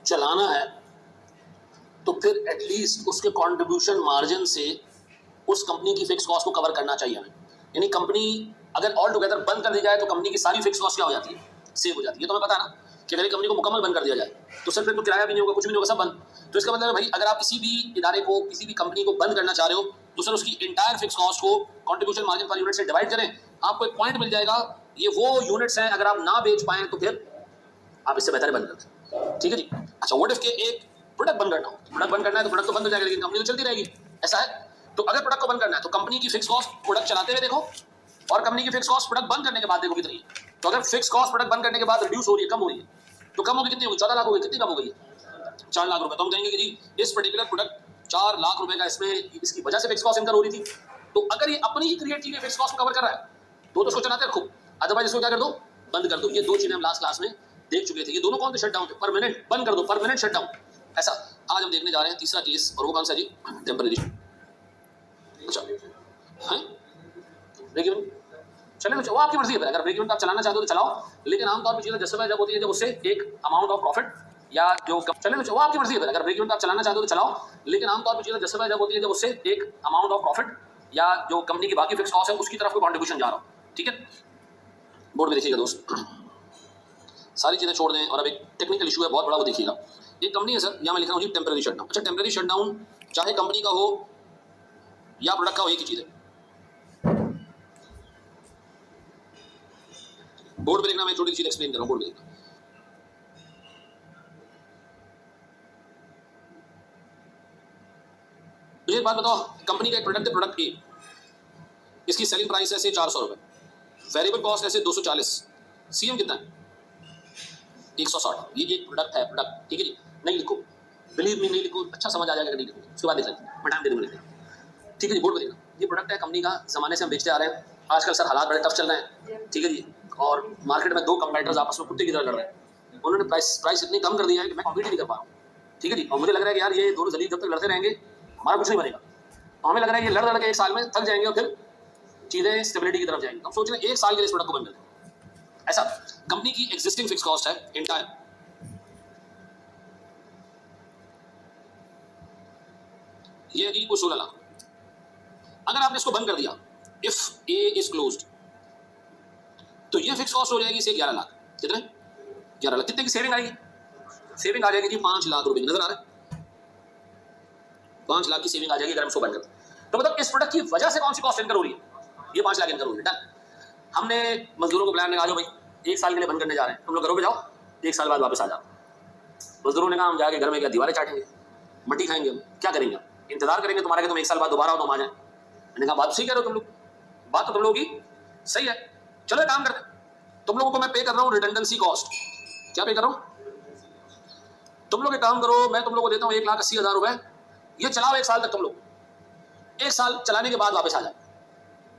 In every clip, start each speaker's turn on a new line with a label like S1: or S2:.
S1: चलाना है तो फिर एटलीस्ट उसके कंट्रीब्यूशन मार्जिन से उस कंपनी की फिक्स कॉस्ट को कवर करना चाहिए हमें। यानी कंपनी अगर ऑल टुगेदर बंद कर दी जाए तो कंपनी की सारी फिक्स कॉस्ट क्या हो जाती है, सेव हो जाती है। तो हमें पता है ना कि अगर कंपनी को मुकम्मल बंद कर दिया जाए तो सिर्फ फिर तो किराया भी नहीं होगा, कुछ भी नहीं होगा, सब बंद। तो इसका मतलब है भाई अगर आप किसी भी इदारे को, किसी भी कंपनी को बंद करना चाह रहे हो तो सर उसकी इंटायर फिक्स कॉस्ट को कंट्रीब्यूशन मार्जिन पर यूनिट से डिवाइड करें, आपको एक पॉइंट मिल जाएगा। ये वो यूनिट्स हैं अगर आप ना बेच पाएं तो फिर आप इससे बेहतर बंद कर दें। ठीक है जी। अच्छा, व्हाट इफ के एक प्रोडक्ट बंद करना हो, प्रोडक्ट बंद करना है तो प्रोडक्ट तो बंद हो जाएगा लेकिन कंपनी तो चलती रहेगी, ऐसा है। तो अगर प्रोडक्ट को बंद करना है तो कंपनी की फिक्स कॉस्ट प्रोडक्ट चलाते हुए देखो और कंपनी की फिक्स कॉस्ट प्रोडक्ट बंद करने के बाद देखो कितनी है। तो अगर फिक्स कॉस्ट प्रोडक्ट बंद करने के बाद रिड्यूस हो रही है, कम हो रही है, तो कम होगी कितनी होगी, 14 लाख हो गई। कितनी कम हो गई है? 4 लाख रुपए। तो हम कहेंगे कि जी इस पर्टिकुलर प्रोडक्ट 4 लाख रुपए का इसमें इसकी वजह से फिक्स कॉस्ट इनकर हो रही थी। तो अगर ये अपनी ही क्रिएट की फिक्स कॉस्ट को कवर कर रहा है तो उसको चलाते रखो, अदरवाइज इसको क्या कर दो, बंद कर दो। ये दो चीजें हम लास्ट क्लास में देख चुके थे। ये दोनों कौन से शट डाउन थे? परमानेंट बंद कर दो, परमानेंट शट डाउन। ऐसा आज हम देखने जा रहे हैं तीसरा केस, और वो कौन सा जी? टेम्परेरी। अच्छा है ब्रेक इवन, चले वो आपकी मर्जी है। अगर ब्रेक इवन आप चलाना चाहते हो तो चलाओ, लेकिन आमतौर पर चीजें जस्टिफाई जब होती है जब उससे एक अमाउंट ऑफ प्रॉफिट या जो चले वो आपकी मर्जी है। अगर ब्रेक इवन आप चलाना चाहते हो तो चलाओ, लेकिन आमतौर पर चीजें जस्टिफाई जब होती है जब उससे एक अमाउंट ऑफ प्रॉफिट या जो कंपनी की बाकी फिक्स कॉस्ट है उसकी तरफ कोई कंट्रीब्यूशन जा रहा हो। ठीक है, बोर्ड में देखिएगा दोस्त, सारी चीजें छोड़ दें और अब एक टेक्निकल इशू है बहुत बड़ा, वो देखिएगा। एक कंपनी है सर, यहाँ मैं लिख रहा हूँ जी टेम्परेरी शटडाउन। अच्छा, टेम्परेरी शटडाउन चाहे कंपनी का हो या प्रोडक्ट का हो, एक ही चीज है। बोर्ड पे लिखना, मैं छोटी चीज एक्सप्लेन कर रहा हूँ, बोर्ड पे लिखना। मुझे एक बात बताओ, कंपनी का एक प्रोडक्ट है, प्रोडक्ट ए, इसकी सेलिंग प्राइस ऐसे 400 रुपए, वेरिएबल कॉस्ट ऐसे 240, सीएम कितना है? 160। ये एक प्रोडक्ट है, प्रोडक्ट। ठीक है जी, नहीं लिखो, बिलीव मी नहीं लिखो, अच्छा समझ आ जाएगा, नहीं लिखो उसके बाद देख लेते हैं, मैं टाइम दे दूंगा। ठीक है जी, बोर्ड पे देखना, ये प्रोडक्ट है कंपनी का, जमाने से हम बेचते आ रहे हैं। आजकल सर हालात बड़े टफ चल रहे हैं, ठीक है जी, और मार्केट में दो कंपीटर्स आपस में कुत्ते की तरह लड़ रहे हैं। उन्होंने प्राइस इतनी कम कर दी है कि मैं कॉम्पीट नहीं कर पा रहा हूँ। ठीक है जी, और मुझे लग रहा है कि यार ये दोनों जलील जब तक लड़ते रहेंगे हमारा कुछ नहीं बनेगा। तो हमें लग रहा है ये लड़ के एक साल में थक जाएंगे और फिर चीजें स्टेबिलिटी की तरफ जाएंगी। हम सोच रहे हैं एक साल के लिए इस प्रोडक्ट को बंद कर दें। ऐसा कंपनी की एग्जिस्टिंग फिक्स कॉस्ट है इंटायर, ये की कुछ 16 लाख। अगर आपने इसको बंद कर दिया, इफ ए इज क्लोज्ड, तो ये फिक्स कॉस्ट हो जाएगी से 11 लाख। कितने? 11 लाख। कितने की सेविंग आएगी? सेविंग आ जाएगी जी 5 लाख रुपए। नजर आ रहा है? 5 लाख की सेविंग आ जाएगी अगर हम इसको बंद कर। तो मतलब इस प्रोडक्ट की वजह से कौन सी कॉस्ट इनकर हो रही है? ये 5 लाख इनकर हो रही है। डन। हमने मजदूरों को प्लान लगा, जो भाई एक साल के लिए बंद करने जा रहे हैं, तुम लोग घरों पे जाओ, एक साल बाद वापस आ जाओ। मजदूरों ने कहा हम जाके घर में क्या दीवारें चाटेंगे, मट्टी खाएंगे, हम क्या करेंगे, इंतजार करेंगे तुम्हारे कि तुम एक साल बाद दोबारा हो तो हम आ जाए। मैंने कहा बात सही कह रहे हो तुम लोग, बात तो तुम लोगों की सही है, चलो काम करते, तुम लोगों को मैं पे कर रहा हूँ रिडंडेंसी कॉस्ट। क्या पे कर रहा हूँ? तुम लोग एक काम करो, मैं तुम लोगों को देता हूँ 1,80,000 रुपए, ये चलाओ एक साल तक, तुम लोग एक साल चलाने के बाद वापस आ जाए।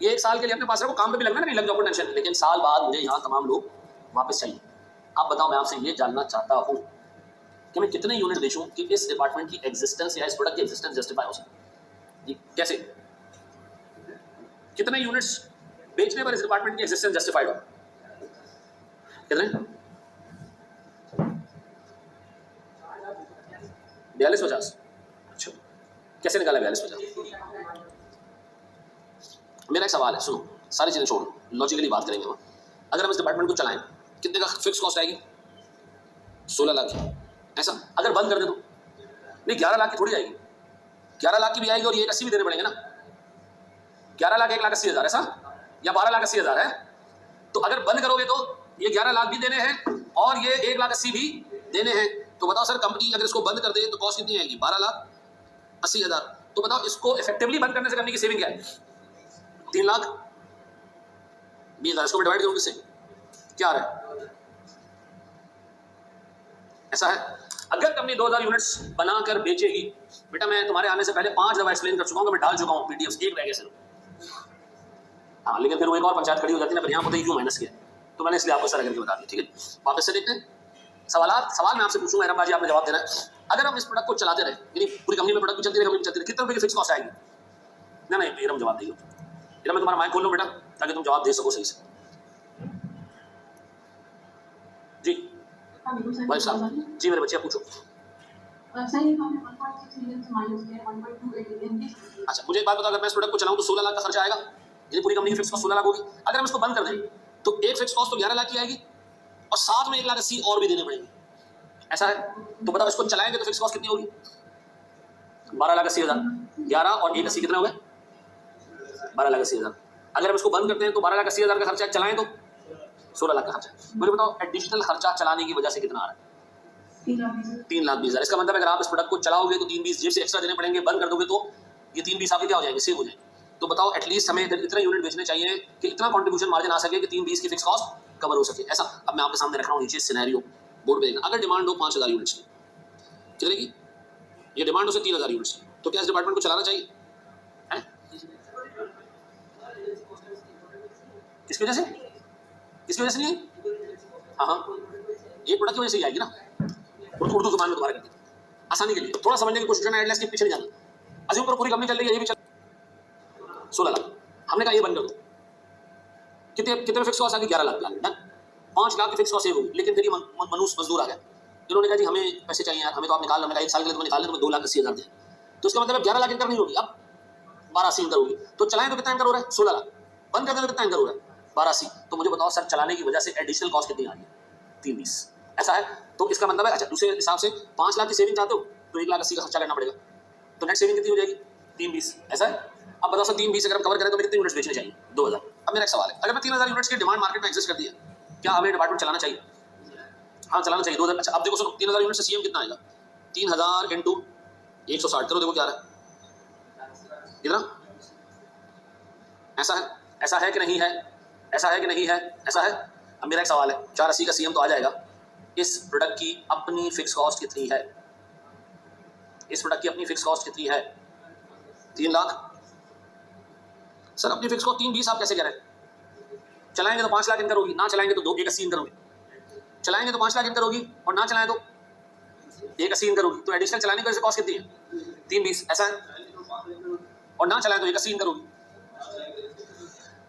S1: ये एक साल के लिए अपने पास रखो, काम पे भी लगना नहीं लग जाओ, टेंशन नहीं, लेकिन साल बाद मुझे यहाँ तमाम लोग वापस चाहिए। आप बताओ, मैं आपसे ये जानना चाहता हूँ कि मैं कितने यूनिट बेचूं कि इस डिपार्टमेंट की एग्जिस्टेंस या इस प्रोडक्ट की एग्जिस्टेंस जस्टिफाई हो सके जी? कैसे, कितने यूनिट्स बेचने पर इस डिपार्टमेंट की एग्जिस्टेंस जस्टिफाइड हो? कितने? 42-50। अच्छा, कैसे निकाला 42-50? मेरा एक सवाल है, सुनो, सारी चीजें छोड़ो, लॉजिकली बात करेंगे हम। अगर हम इस डिपार्टमेंट को चलाएं, कितने का फिक्स कॉस्ट आएगी? 16 लाख की। ऐसा अगर बंद कर दे तो नहीं, 11 लाख की थोड़ी आएगी, 11 लाख की भी आएगी और ये 180 भी देने पड़ेंगे ना। 11 लाख 1,80,000 ऐसा, या 12,80,000 है। तो अगर बंद करोगे तो ये 11 लाख भी देने हैं और ये 1,80,000 भी देने हैं। तो बताओ सर, कंपनी अगर इसको बंद कर दे तो कॉस्ट कितनी आएगी? 12,80,000। तो बताओ इसको इफेक्टिवली बंद करने से कंपनी की सेविंग क्या है? 3,20,000। इसको डिवाइड करूँ किससे, क्या आ रहा है? ऐसा है, अगर कंपनी 2,000 यूनिट्स बनाकर बेचेगी, बेटा मैं तुम्हारे आने से पहले 5 दफा एक्सप्लेन कर चुका हूँ, मैं डाल चुका हूँ पीडीएफ, एक रह गया सिर्फ। हाँ, लेकिन फिर वो एक और पंचायत खड़ी हो जाती है ना, फिर यहाँ बताइए क्यों माइनस किया, तो मैंने इसलिए आपको सारा करके बता दिया। ठीक है, वापस से देखते हैं सवाल मैं आपसे पूछूंगा, हैराम बाजी आपने जवाब देना है। अगर हम इस प्रोडक्ट को चलाते रहे, यानी पूरी कंपनी में प्रोडक्ट भी चलती रहे, कंपनी भी चलती रहे, कितने रुपए की फिक्स कॉस्ट आएगी? नहीं फिर हम जवाब देंगे। मैं तुम्हारा माइक खोल लूँ बेटा ताकि तुम जवाब दे सको सही से। जी भाई साहब, जी मेरे बच्चे पूछो।
S2: सर ये हमने 1.6 मिलियन से माइनस किया 1.28 मिलियन की।
S1: अच्छा मुझे एक बात बताओ, अगर मैं इस प्रोडक्ट को चलाऊं तो 16 लाख का खर्चा आएगा, ये पूरी कंपनी की फिक्स कॉस्ट 16 लाख होगी। अगर हम इसको बंद कर दें तो एक फिक्स कॉस्ट तो 11 लाख की आएगी और साथ में 1,80,000 और भी देने पड़ेंगे, ऐसा है। तो बताओ इसको चलाएंगे तो फिक्स कॉस्ट कितनी होगी? 12,80,000। 11 और 1,80 कितने हो गए? 12,80,000। अगर हम इसको बंद करते हैं तो 12,80,000 का खर्चा, चलाएं तो 16 लाख का खर्चा। मुझे बताओ एडिशनल खर्चा चलाने की वजह से कितना आ रहा है? 3,20,000। इसका मतलब अगर आप इस प्रोडक्ट को चलाओगे तो 3,20 जेब से एक्स्ट्रा देने पड़ेंगे, बंद कर दोगे तो ये 3,20 आपके क्या हो जाएंगे? सेव हो जाएंगे। तो बताओ एटलीस्ट हमें इतना यूनिट बेचने चाहिए कि इतना कंट्रीब्यूशन मार्जिन आ सके कि 3,20 की फिक्स कॉस्ट कवर हो सके। ऐसा अब मैं आपके सामने रख रहा हूँ नीचे सिनेरियो बोर्ड पे देखना। अगर डिमांड हो 5,000 यूनिट्स की, चलेगी? ये डिमांड हो से 3,000 यूनिट्स की, तो क्या इस डिपार्टमेंट को चलाना चाहिए? है? किसकी वजह से? किसकी वजह से नहीं? हाँ हाँ, ये प्रोडक्ट की वजह से ही आएगी ना। उर्दू जुबान में दोबारा कर देते आसानी के लिए, थोड़ा समझने की कोशिश करना, एटलीस्ट के पीछे नहीं जाना। अज्यूम करो पूरी कंपनी चल रही है, ये भी चल 16 लाख, हमने कहा ये बंद कर दो। कितने कितने फिक्स कॉस्ट आ गई? 11 लाख। 5 लाख की फिक्स कॉस्ट सेव होगी, लेकिन फिर ये मनुष्य मजदूर आ गए, इन्होंने कहा जी हमें पैसे चाहिए यार, हमें तो आप निकाल, हमने कहा 1 साल के लिए तुम्हें निकाल लें, तुम्हें 2,80,000 दें। तो इसका मतलब 11 लाख इनकम नहीं होगी, अब 12,80 इनकम होगी। तो चलाएं तो कितना इनकम हो रहा है? 16 लाख। बंद कर दें तो कितना इनकम हो रहा है? 12,80। तो मुझे बताओ सर, चलाने की वजह से एडिशनल कॉस्ट कितनी आ रही है? 3,20। ऐसा है। तो इसका मतलब है, अच्छा दूसरे हिसाब से 5 लाख की सेविंग चाहते हो तो 1,80,000 का खर्चा करना पड़ेगा, तो नेट सेविंग कितनी हो जाएगी? 3,20। ऐसा है। अब बताओ सर 3,20 अगर हम कवर करें तो हमें कितने यूनिट्स बेचने चाहिए? 2,000। अब मेरा एक सवाल है, अगर मैं 3,000 यूनिट्स की डिमांड मार्केट में एग्जिस्ट कर दिया, क्या हमें डिपार्टमेंट चलाना चाहिए? हाँ चलाना चाहिए। 2,000। अच्छा अब देखो सुनो, 3,000 यूनिट से सीएम कितना आएगा? 3,000 इंटू 160, चलो देखो क्या है कितना। ऐसा है, ऐसा है कि नहीं है? ऐसा है कि नहीं है? ऐसा है। अब मेरा एक सवाल है, 480 का सीएम तो आ जाएगा, इस प्रोडक्ट की अपनी फिक्स कॉस्ट कितनी है? इस प्रोडक्ट की अपनी फिक्स कॉस्ट कितनी है? 3 लाख। सर अपनी फिक्स कॉस्ट 3,20 आप कैसे कह रहे हैं? चलाएंगे तो 5 लाख इनकम होगी, ना चलाएंगे तो 1,80 इनकम होगी। चलाएंगे तो 5 लाख इनकम होगी और ना चलाएं तो 1,80 इनकम होगी। तो एडिशनल चलाने की वजह से कॉस्ट कितनी है? 3,20। ऐसा है। और ना चलाएं तो 1,80 इनकम होगी।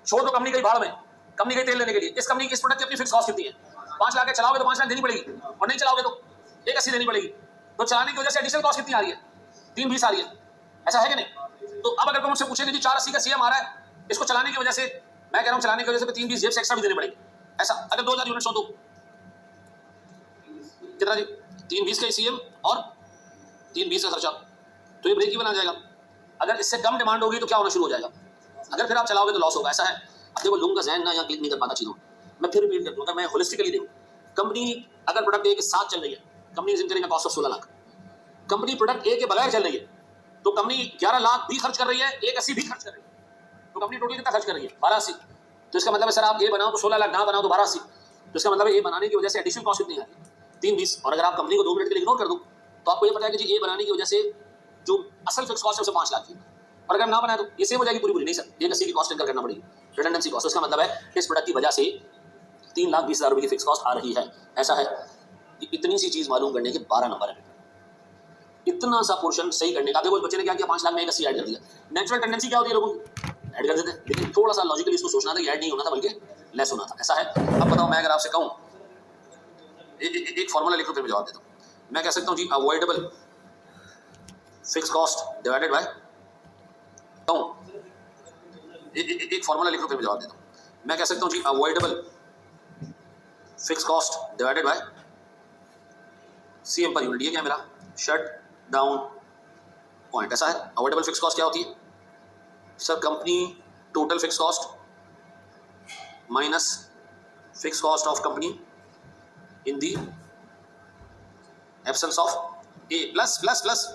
S1: छोड़ दो, कंपनी गई भाड़ में, कंपनी गई तेल लेने के लिए। इस कंपनी की इस प्रोडक्ट की अपनी फिक्स कॉस्ट कितनी है? 5 लाख के चलाओगे तो 5 लाख देनी पड़ेगी, और नहीं चलाओगे तो 1,80 देनी पड़ेगी। तो चलाने की वजह से एडिशनल कॉस्ट कितनी आ रही है? 3,20 आ रही है। ऐसा है कि नहीं? तो अब अगर तुम मुझसे पूछेंगे जी 480 का सीएम आ रहा है, इसको चलाने की वजह से, मैं कह रहा हूं चलाने की वजह से 3,20 जेब से एक्स्ट्रा भी देने पड़ेगी। ऐसा अगर 2,000 यूनिट्स हो तो कितना जी? 3,20 का सीएम और 3,20 का खर्चा, तो ये ब्रेक इवन आ जाएगा। अगर इससे कम डिमांड होगी तो क्या होना शुरू हो जाएगा? अगर फिर आप चलाओगे तो लॉस होगा। ऐसा है। अब देखो लोगों का ज़हन ना यहाँ क्लिक नहीं कर पाता चीज़ों, मैं फिर रिपीट कर दूँ, अगर मैं होलिस्टिकली देखूँ, कंपनी अगर प्रोडक्ट ए के साथ चल रही है, company is incurring cost of 16 lakh. Company product ए के बगैर चल रही है तो कंपनी 11 लाख भी खर्च कर रही है, 1,80 भी खर्च कर रही है, तो कंपनी टोटल कितना खर्च कर रही है? 12,80। तो इसका मतलब है सर आप ए बनाओ तो 16 लाख, ना बनाओ तो 12,80। तो इसका मतलब है ए बनाने की वजह से एडिशनल कॉस्ट कितनी है? 3,20। और अगर आप कंपनी को 2 मिनट के लिए इग्नोर कर दो तो आपको ये पता है कि जी ए बनाने की वजह से जो असल फिक्स कॉस्ट है उसे 5 लाख की, और अगर ना बनाए तो ये सेव हो जाएगी पूरी पूरी। नहीं सर, 1,80 की कॉस्ट इनकर करना पड़ेगी, रिडंडेंसी कॉस्ट। इसका मतलब है इस प्रोडक्ट की वजह से 3,20,000 रुपये की फिक्स कॉस्ट आ रही है। ऐसा है। इतनी सी चीज मालूम करने के 12 नंबर है, इतना सा पोर्शन सही करने का। देखो बच्चे ने क्या किया, 5 लाख में 1,80 ऐड कर दिया। नेचुरल टेंडेंसी क्या होती है, लोगों की ऐड कर देते हैं, लेकिन थोड़ा सा लॉजिकली इसको सोचना था कि ऐड नहीं होना था बल्कि लेस होना था। ऐसा है। अब बताओ मैं अगर आपसे कहूँ एक फॉर्मूला लिखो फिर मैं जवाब देता हूँ। मैं कह सकता हूँ जी avoidable fix cost divided by, एक फॉर्मूला लिखो फिर मैं जवाब देता हूँ। मैं कह सकता हूँ जी avoidable fix cost divided by CM per unit. ये क्या मेरा शट डाउन पॉइंट। ऐसा है। अवॉइडेबल फिक्स कॉस्ट क्या होती है sir? Company total fix cost minus fix cost of company in the absence of A plus plus plus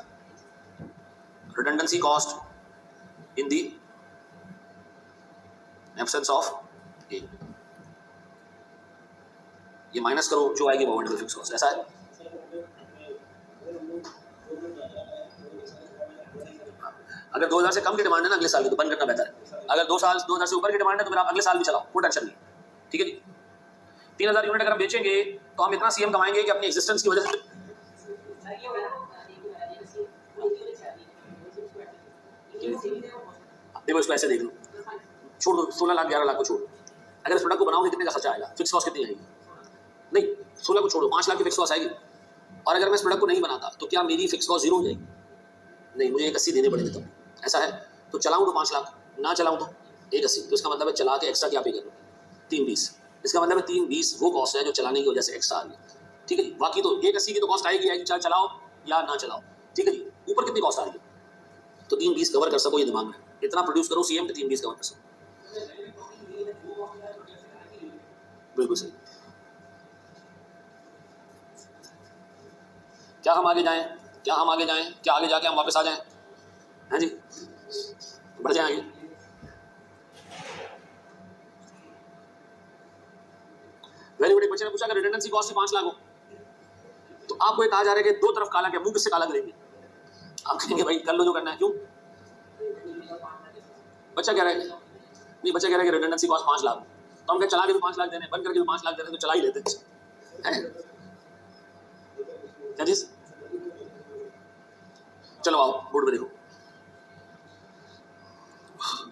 S1: redundancy cost in the absence of A. ये minus करो जो आएगी वो अवॉइडेबल फिक्स कॉस्ट। ऐसा है। अगर 2,000 से कम की डिमांड है ना अगले साल की, तो बंद करना बेहतर है। अगर 2,000 से ऊपर की डिमांड है तो फिर आप अगले साल भी चलाओ, कोई टेंशन नहीं। ठीक है जी। 3,000 यूनिट अगर हम बेचेंगे तो हम इतना सीएम कमाएंगे कि अपनी एग्जिस्टेंस की वजह से देखो इसको ऐसे देख लो, छोड़ दो 16 लाख 11 लाख को छोड़। अगर इस प्रोडक्ट को बनाओगे कितने का खर्चा आएगा? फिक्स कॉस्ट कितनी आएगी? नहीं 16 को छोड़ो, 5 लाख की फिक्स कॉस्ट आएगी और अगर मैं इस प्रोडक्ट को नहीं बनाता तो क्या मेरी फिक्स कॉस्ट 0 हो जाएगी? नहीं, मुझे 180 देने पड़ेंगे। तो ऐसा है तो चलाऊँ तो 5 लाख, ना चलाऊँ तो 180। तो इसका मतलब है चला के एक्स्ट्रा क्या पे कर रहा हूँ? 320। इसका मतलब है 320 वो कॉस्ट है जो चलाने की वजह से एक्स्ट्रा आ गई। ठीक है जी, बाकी तो 180 की तो कॉस्ट आएगी, चाहे चलाओ या ना चलाओ। ठीक है जी, ऊपर कितनी कॉस्ट आ रही है? तो 320 कवर कर सको, ये दिमाग में इतना प्रोड्यूस करो सीएम, 320 कवर कर सको। बिल्कुल सही। क्या हम आगे जाएं? क्या हम आगे जाएं? क्या आगे जाके हम वापस आ जाएं? हैं जी, बढ़ जाएं आगे। Very good. एक बच्चे ने पूछा कि रिडंडेंसी कॉस्ट 5 लाख हो तो आपको ये कहा जा रहा है कि दो तरफ काला, क्या मुंह किससे काला करेंगे? आप कहेंगे भाई कर लो जो करना है। क्यों? बच्चा कह रहा है, नहीं बच्चा कह रहा है कि रिडंडेंसी कॉस्ट 5 लाख, तो हम क्या चला के भी 5 लाख देने, बंद करके भी 5 लाख देने, तो चला ही लेते हैं। क्या चीज? चलो आओ बोर्ड पे देखो,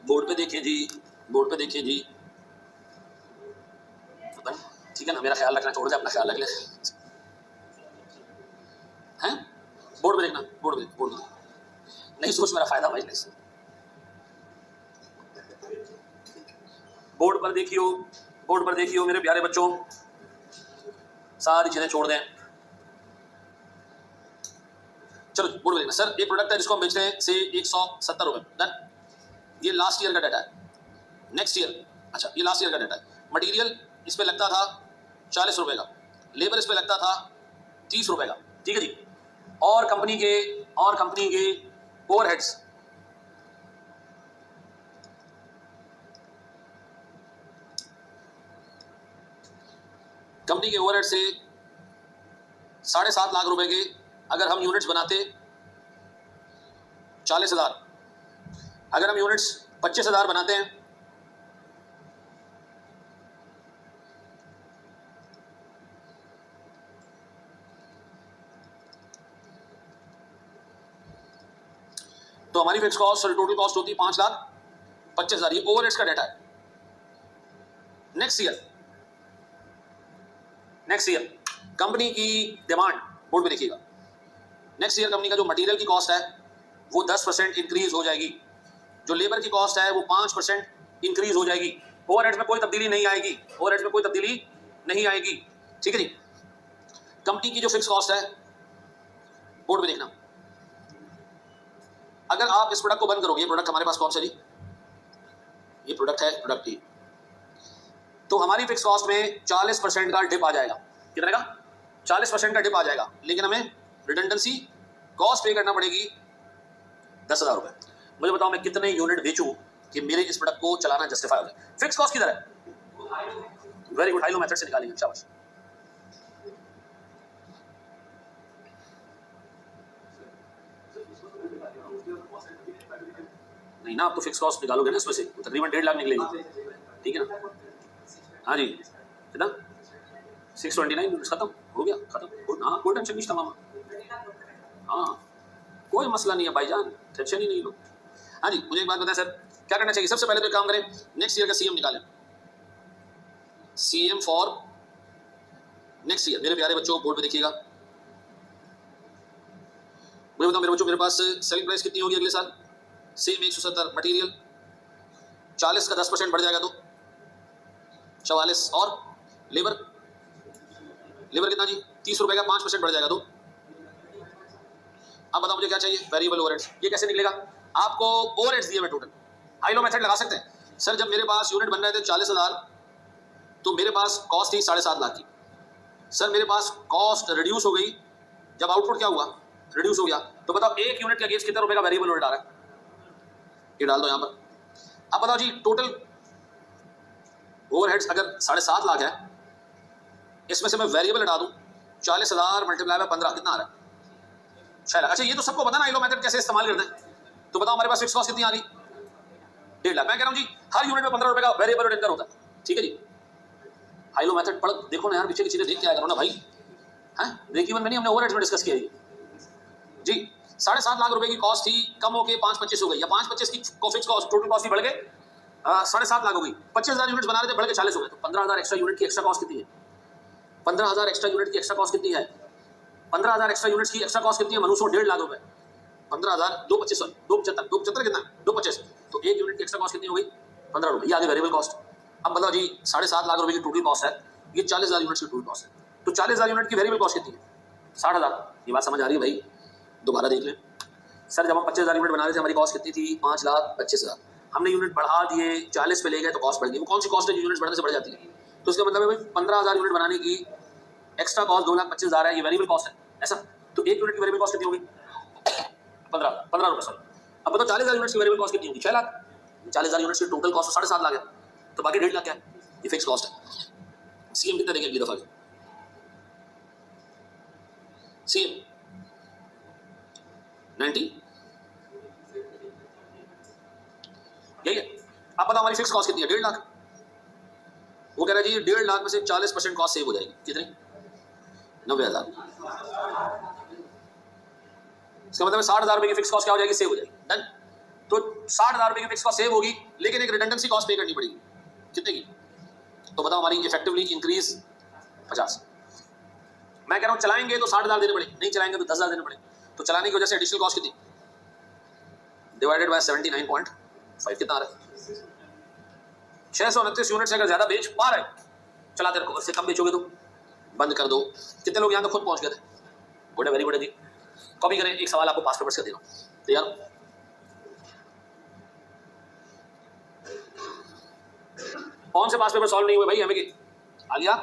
S1: बोर्ड पे देखिए जी, बोर्ड पे देखिए जी। ठीक है ना, मेरा ख्याल रखना छोड़ दे, अपना ख्याल रख ले। हैं? बोर्ड पे देखना, बोर्ड पे, बोर्ड पे नहीं सोच मेरा फायदा भाई नहीं। बोर्ड पर देखियो, बोर्ड पर देखियो मेरे प्यारे बच्चों, सारी चीजें छोड़ दें। चलो बोर्ड पे देखना। सर एक प्रोडक्ट है जिसको हम बेचते हैं से 170 रुपए, डन। ये लास्ट ईयर का डाटा है, नेक्स्ट ईयर, अच्छा ये लास्ट ईयर का डाटा है। मटेरियल इस पे लगता था 40 रुपए का, लेबर इस पे लगता था 30 रुपए का। ठीक है जी, और कंपनी के ओवरहेड्स, कंपनी के ओवरहेड से 7.5 लाख रुपए के अगर हम यूनिट्स बनाते 40,000, अगर हम यूनिट्स 25,000 बनाते हैं तो हमारी फिक्स कॉस्ट और टोटल कॉस्ट होती है 5,25,000। ये ओवरहेड्स का डाटा है। नेक्स्ट ईयर कंपनी की डिमांड, बोर्ड में देखिएगा, नेक्स्ट ईयर कंपनी का जो मटेरियल की कॉस्ट है वो 10% इंक्रीज हो जाएगी, जो लेबर की कॉस्ट है वो 5% इंक्रीज हो जाएगी। ओवरहेड्स में कोई तब्दीली नहीं आएगी, ओवरहेड्स में कोई तब्दीली नहीं आएगी। ठीक है जी, कंपनी की जो फिक्स कॉस्ट है, बोर्ड में देखना, अगर आप इस प्रोडक्ट को बंद करोगे, ये प्रोडक्ट हमारे पास कौन सा जी? ये प्रोडक्ट है प्रोडक्ट ई, तो हमारी फिक्स कॉस्ट में 40% का डिप आ जाएगा। कितने का? 40% का डिप आ जाएगा, लेकिन हमें रिडंडेंसी कॉस्ट पे करना पड़ेगी 10,000 रुपए। मुझे बताओ मैं कितने यूनिट बेचूं कि मेरे इस प्रोडक्ट को चलाना जस्टिफाई हो जाए? फिक्स कॉस्ट किधर है? वेरी गुड, हाइलो मेथड से निकालेंगे, शाबाश। नहीं ना, आप तो फिक्स कॉस्ट निकालोगे ना इसमें से, तकरीबन 1.5 लाख निकलेगी। ठीक है ना? हाँ जी, कितना? 629 यूनिट्स, खत्म हो गया, खत्म। हाँ कोई टेंशन नहीं था मामा, हाँ कोई मसला नहीं है भाईजान, टेंशन ही नहीं लो। हाँ जी, मुझे एक बात बताएं सर, क्या करना चाहिए? सबसे पहले तो एक काम करें, नेक्स्ट ईयर का सीएम निकालें, सीएम फॉर नेक्स्ट ईयर। मेरे प्यारे बच्चों बोर्ड पे देखिएगा, मुझे बताओ मेरे बच्चों, मेरे पास सेलिंग प्राइस कितनी होगी अगले साल? सेम 170, मटेरियल 40 का 10% बढ़ जाएगा तो 44, और लेबर कितना जी? 30 रुपए का 5% बढ़ जाएगा तो। अब बताओ मुझे क्या चाहिए? Variable overheads. ये कैसे निकलेगा? आपको ओवरहेड्स दिए हुए टोटल, हाइलो मेथड लगा सकते हैं। सर जब मेरे पास यूनिट बन रहे थे 40,000 तो मेरे पास कॉस्ट थी 7.5 लाख की। सर मेरे पास कॉस्ट रिड्यूस हो गई, जब आउटपुट क्या हुआ? रिड्यूस हो गया, तो बताओ एक यूनिट के अगेंस्ट कितने रुपए का वेरिएबल ओवरहेड आ रहा है? ये डाल दो यहाँ पर। अब बताओ जी टोटल ओवरहेड्स अगर 7.5 लाख है, इसमें से मैं वेरिएबल हटा दूं, 40,000 मल्टीप्लाई बाय 15 कितना आ रहा है? 6 लाख। अच्छा ये तो सबको पता ना हाइलो मेथड कैसे इस्तेमाल करते हैं, तो बताओ हमारे पास फिक्स कॉस्ट कितनी आ रही? 1.5 लाख। मैं कह रहा हूँ जी हर यूनिट में 15 रुपए का वेरिएबल इनकम होता है। ठीक है जी, हाइलो मेथड पढ़ देखो ना यार, पीछे की चीजें देख के आया करो ना भाई। हैं ब्रेक इवन में नहीं, हमने ओवरहेड्स में डिस्कस किया जी। 7.5 लाख रुपए की कॉस्ट थी, कम होकर 5.25 हो गई, या 5.25 की फिक्स कॉस्ट, टोटल कॉस्ट ही बढ़ गए 7.5 लाख हो गई। 25,000 यूनिट बना रहे थे, बढ़ के 40 हो गए, तो 15,000 एक्स्ट्रा यूनिट की एक्स्ट्रा कॉस्ट कितनी है? 15,000 एक्स्ट्रा यूनिट की एक्स्ट्रा कॉस्ट कितनी है? 15,000 एक्स्ट्रा यूनिट्स की एक्स्ट्रा कॉस्ट कितनी है मनुष्य? 1.5 लाख रुपए। 15,000 225 सॉरी 275 कितना 225, तो एक यूनिट की एक्स्ट्रा कॉस्ट कितनी हो गई? 15 रुपए। ये आगे वेरिएबल कॉस्ट। अब बताओ जी 7.5 लाख रुपए की टोटल कॉस्ट है, ये 40,000 यूनिट्स की टोटल कॉस्ट है, तो 40,000 यूनिट की वेरिएबल कॉस्ट कितनी है? 60,000। ये बात समझ आ रही है भाई? दोबारा देख लें। सर जब हम 25,000 यूनिट बना रहे थे हमारी कॉस्ट कितनी थी? 5,25,000। हमने यूनिट बढ़ा दिए 40 पे ले गए तो कॉस्ट बढ़ गई। वो कौन सी कॉस्ट है जो यूनिट्स बढ़ने से बढ़ जाती है? तो इसका मतलब है भाई 15,000 यूनिट बनाने की एक्स्ट्रा कॉस्ट 2,25,000 है, ये वेरिएबल कॉस्ट है ऐसा। तो एक यूनिट की वेरिएबल कॉस्ट कितनी होगी? 15 रुपए सॉरी। अब बताओ 40,000 यूनिट्स की वेरिएबल कॉस्ट कितनी होगी? 6 लाख। 40,000 यूनिट्स की टोटल कॉस्ट 7.5 लाख है, तो बाकी 1.5 लाख क्या है? ये फिक्स कॉस्ट है। सीएम कितना देंगे अगली दफा? सीएम 90 यही है। अब बताओ हमारी फिक्स कॉस्ट कितनी है? 1.5 लाख। वो कह रहा है जी 1.5 लाख में से 40% कॉस्ट सेव हो जाएगी। कितनी? 90,000। इसका मतलब 60,000 रुपए की फिक्स कॉस्ट क्या हो जाएगी? सेव हो जाएगी। डन। तो 60,000 रुपए की फिक्स कॉस्ट सेव होगी, लेकिन एक रिडंडेंसी कॉस्ट पे करनी पड़ेगी। कितने की? तो बताओ हमारी इफेक्टिवली इंक्रीज 50। मैं कह रहा हूं चलाएंगे तो 60,000 देने पड़े, नहीं चलाएंगे तो 10,000 देने पड़े। तो चलाने की वजह से एडिशनल कॉस्ट कितनी? डिवाइडेड बाय 79.5 कितना आ रहा है? 629 यूनिट से अगर ज्यादा बेच पा रहे, चलाते रखो, उससे कम बेचोगे तो बंद कर दो। कितने लोग यहां तक खुद पहुंच गए थे? गुड है, वेरी गुड है जी। कॉपी करें, एक सवाल आपको पास पेपर्स का दे रहा हूं, तैयार? कौन से पास पेपर सॉल्व नहीं हुए भाई? हमें आ गया